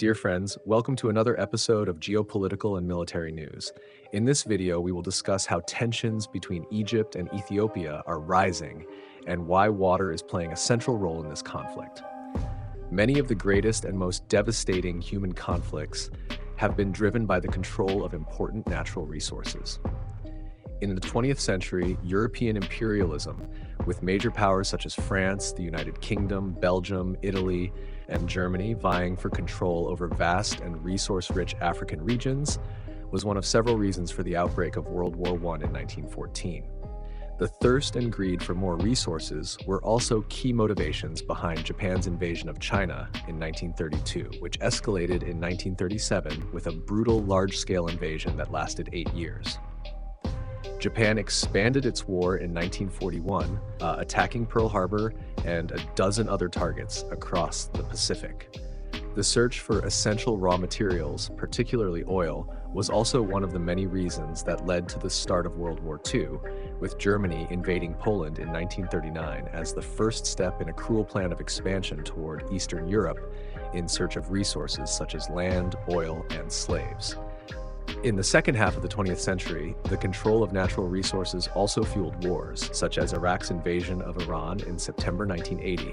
Dear friends, welcome to another episode of Geopolitical and Military News. In this video, we will discuss how tensions between Egypt and Ethiopia are rising and why water is playing a central role in this conflict. Many of the greatest and most devastating human conflicts have been driven by the control of important natural resources. In the 20th century, European imperialism, with major powers such as France, the United Kingdom, Belgium, Italy, and Germany vying for control over vast and resource-rich African regions, was one of several reasons for the outbreak of World War I in 1914. The thirst and greed for more resources were also key motivations behind Japan's invasion of China in 1932, which escalated in 1937 with a brutal large-scale invasion that lasted 8 years. Japan expanded its war in 1941, attacking Pearl Harbor and a dozen other targets across the Pacific. The search for essential raw materials, particularly oil, was also one of the many reasons that led to the start of World War II, with Germany invading Poland in 1939 as the first step in a cruel plan of expansion toward Eastern Europe in search of resources such as land, oil, and slaves. In the second half of the 20th century, the control of natural resources also fueled wars, such as Iraq's invasion of Iran in September 1980,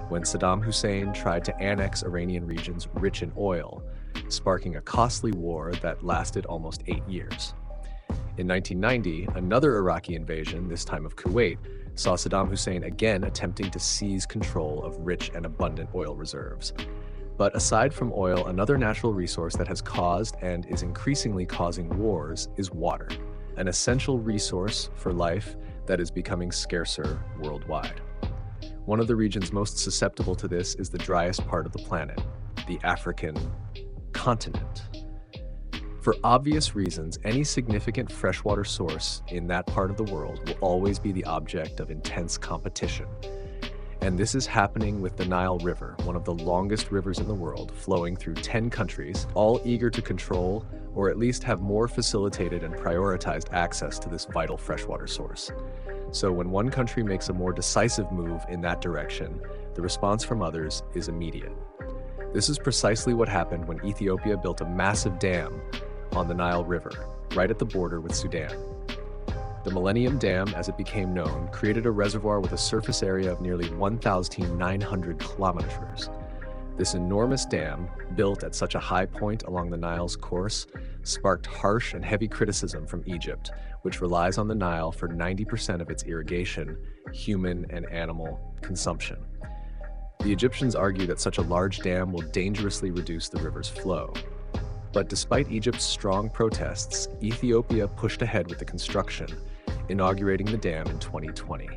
when Saddam Hussein tried to annex Iranian regions rich in oil, sparking a costly war that lasted almost 8 years. In 1990, another Iraqi invasion, this time of Kuwait, saw Saddam Hussein again attempting to seize control of rich and abundant oil reserves. But aside from oil, another natural resource that has caused and is increasingly causing wars is water, an essential resource for life that is becoming scarcer worldwide. One of the regions most susceptible to this is the driest part of the planet, the African continent. For obvious reasons, any significant freshwater source in that part of the world will always be the object of intense competition. And this is happening with the Nile River, one of the longest rivers in the world, flowing through 10 countries, all eager to control or at least have more facilitated and prioritized access to this vital freshwater source. So when one country makes a more decisive move in that direction, the response from others is immediate. This is precisely what happened when Ethiopia built a massive dam on the Nile River, right at the border with Sudan. The Millennium Dam, as it became known, created a reservoir with a surface area of nearly 1,900 kilometers. This enormous dam, built at such a high point along the Nile's course, sparked harsh and heavy criticism from Egypt, which relies on the Nile for 90% of its irrigation, human and animal consumption. The Egyptians argue that such a large dam will dangerously reduce the river's flow. But despite Egypt's strong protests, Ethiopia pushed ahead with the construction, inaugurating the dam in 2020.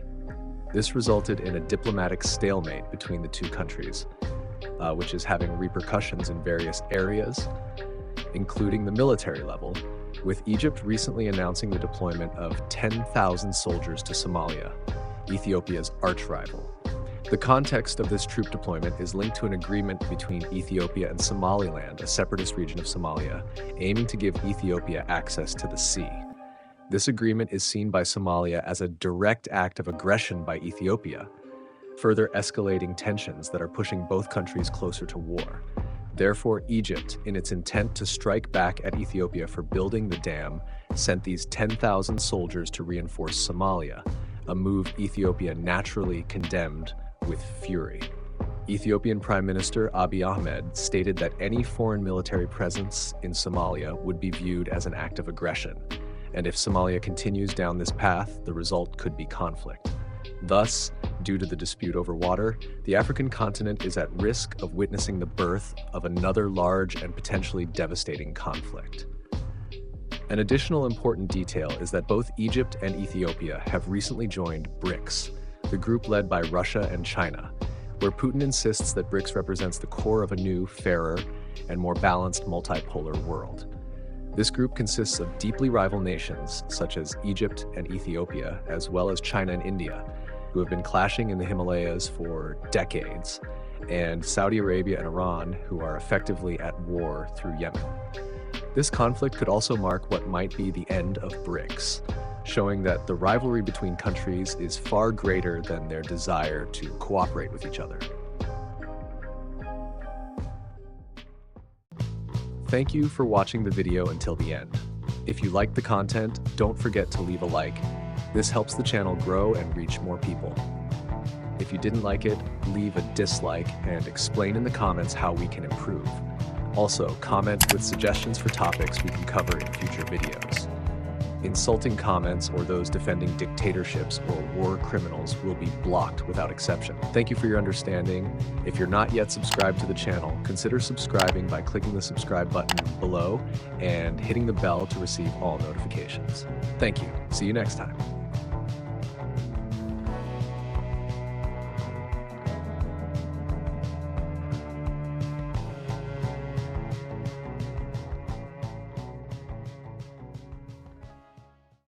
This resulted in a diplomatic stalemate between the two countries, which is having repercussions in various areas, including the military level, with Egypt recently announcing the deployment of 10,000 soldiers to Somalia, Ethiopia's arch-rival. The context of this troop deployment is linked to an agreement between Ethiopia and Somaliland, a separatist region of Somalia, aiming to give Ethiopia access to the sea. This agreement is seen by Somalia as a direct act of aggression by Ethiopia, further escalating tensions that are pushing both countries closer to war. Therefore, Egypt, in its intent to strike back at Ethiopia for building the dam, sent these 10,000 soldiers to reinforce Somalia, a move Ethiopia naturally condemned with fury. Ethiopian Prime Minister Abiy Ahmed stated that any foreign military presence in Somalia would be viewed as an act of aggression, and if Somalia continues down this path, the result could be conflict. Thus, due to the dispute over water, the African continent is at risk of witnessing the birth of another large and potentially devastating conflict. An additional important detail is that both Egypt and Ethiopia have recently joined BRICS, the group led by Russia and China, where Putin insists that BRICS represents the core of a new, fairer, and more balanced multipolar world. This group consists of deeply rival nations, such as Egypt and Ethiopia, as well as China and India, who have been clashing in the Himalayas for decades, and Saudi Arabia and Iran, who are effectively at war through Yemen. This conflict could also mark what might be the end of BRICS, showing that the rivalry between countries is far greater than their desire to cooperate with each other. Thank you for watching the video until the end. If you liked the content, don't forget to leave a like. This helps the channel grow and reach more people. If you didn't like it, leave a dislike and explain in the comments how we can improve. Also, comment with suggestions for topics we can cover in future videos. Insulting comments or those defending dictatorships or war criminals will be blocked without exception. Thank you for your understanding. If you're not yet subscribed to the channel, consider subscribing by clicking the subscribe button below and hitting the bell to receive all notifications. Thank you. See you next time.